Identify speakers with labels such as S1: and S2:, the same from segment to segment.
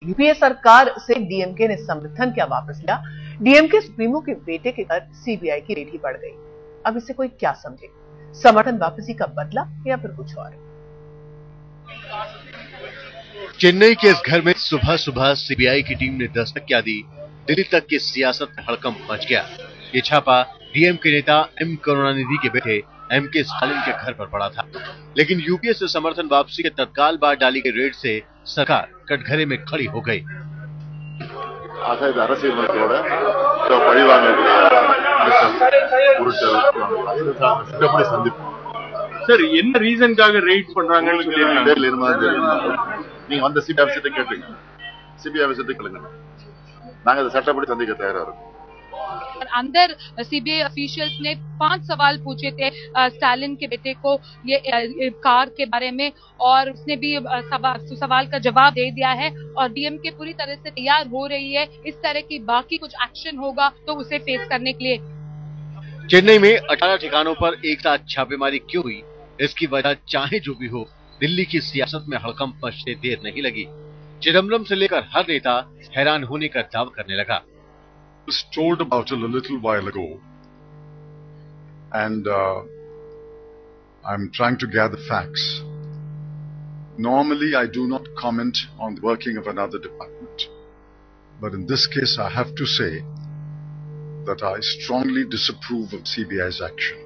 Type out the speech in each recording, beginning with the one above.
S1: UPA सरकार से DMK ने समर्थन क्या वापस लिया। डीएमके सुप्रीमो के बेटे के घर सीबीआई की रेड ही बढ़ गई। अब इसे कोई क्या समझे, समर्थन वापसी का बदला या फिर कुछ और।
S2: चेन्नई के इस घर में सुबह सुबह सीबीआई की टीम ने दस्तक क्या दी, दिल्ली तक की सियासत में हड़कंप मच गया। ये छापा डीएमके नेता एम करुणानिधि के बेटे एमके स्टालिन के घर पर पड़ा था, लेकिन यूपीए से समर्थन वापसी के तत्काल बाद डाली गई रेड से सरकार कटघरे में खड़ी हो गई।
S3: சார், என்ன ரீசன்காக ரைட் பண்றாங்கன்னு சொல்லிருக்காங்க.
S4: நீங்க வந்து சிபிஐ ஆபீஸ்ல கேட்டீங்க, சிபிஐ ஆபீஸ்ல கேளுங்க, நாங்க அதை சட்டப்படி சந்திக்க தயாரா இருக்கோம்।
S5: अंदर सीबीआई ऑफिशियल्स ने 5 सवाल पूछे थे स्टालिन के बेटे को ये कार के बारे में, और उसने भी सवाल का जवाब दे दिया है और डीएमके पूरी तरह से तैयार हो रही है। इस तरह की बाकी कुछ एक्शन होगा तो उसे फेस करने के लिए।
S2: चेन्नई में 18 ठिकानों पर एक साथ छापेमारी क्यों हुई, इसकी वजह चाहे जो भी हो, दिल्ली की सियासत में हड़कंप मचते देर नहीं लगी। चिदम्बरम से लेकर हर नेता हैरान होने का दावा करने लगा।
S4: Was told about it a little while ago, and I'm trying to gather facts. Normally I do not comment on the working of another department, but in this case I have to say that I strongly disapprove of CBI's action.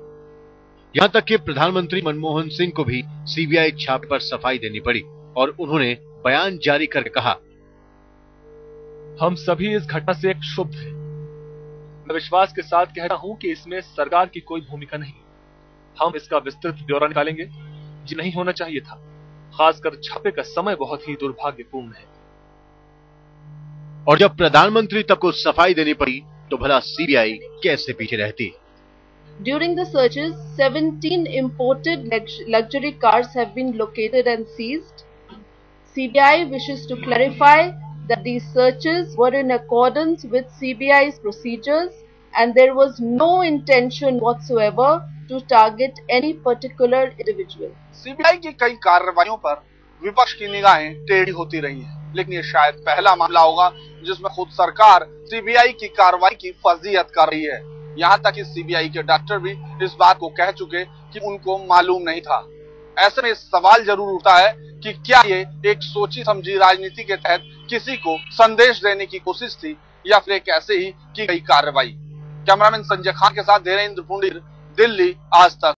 S2: यहां तक कि प्रधानमंत्री मनमोहन सिंह को भी CBI छापे पर सफाई देनी पड़ी और उन्होंने बयान जारी करके कहा,
S3: हम सभी इस घटना से क्षुब्ध हैं। मैं विश्वास के साथ कहता हूं कि इसमें सरकार की कोई भूमिका नहीं। हम इसका विस्तृत ब्यौरा निकालेंगे, जो नहीं होना चाहिए था। खासकर छापे का समय बहुत ही दुर्भाग्यपूर्ण है।
S2: और जब प्रधानमंत्री तक को सफाई देनी पड़ी तो भला सीबीआई कैसे पीछे रहती।
S6: During the searches, 17 imported luxury cars have been located and seized. CBI wishes to clarify that these searches were in accordance with CBI's procedures and there was no intention whatsoever to target any particular individual.
S7: CBI की कई कार्रवाइयों पर विपक्ष की निगाहें टेढ़ी होती रही हैं, लेकिन ये शायद पहला मामला होगा जिसमें खुद सरकार सीबीआई की कार्रवाई की फर्जियत कर रही है। यहाँ तक कि सीबीआई के डॉक्टर भी इस बात को कह चुके कि उनको मालूम नहीं था। ऐसे में सवाल जरूर उठता है कि क्या ये एक सोची समझी राजनीति के तहत किसी को संदेश देने की कोशिश थी या फिर एक ऐसे ही की गई कार्रवाई। कैमरामैन संजय खान के साथ धीरेन्द्र पुंडीर, दिल्ली, आज तक।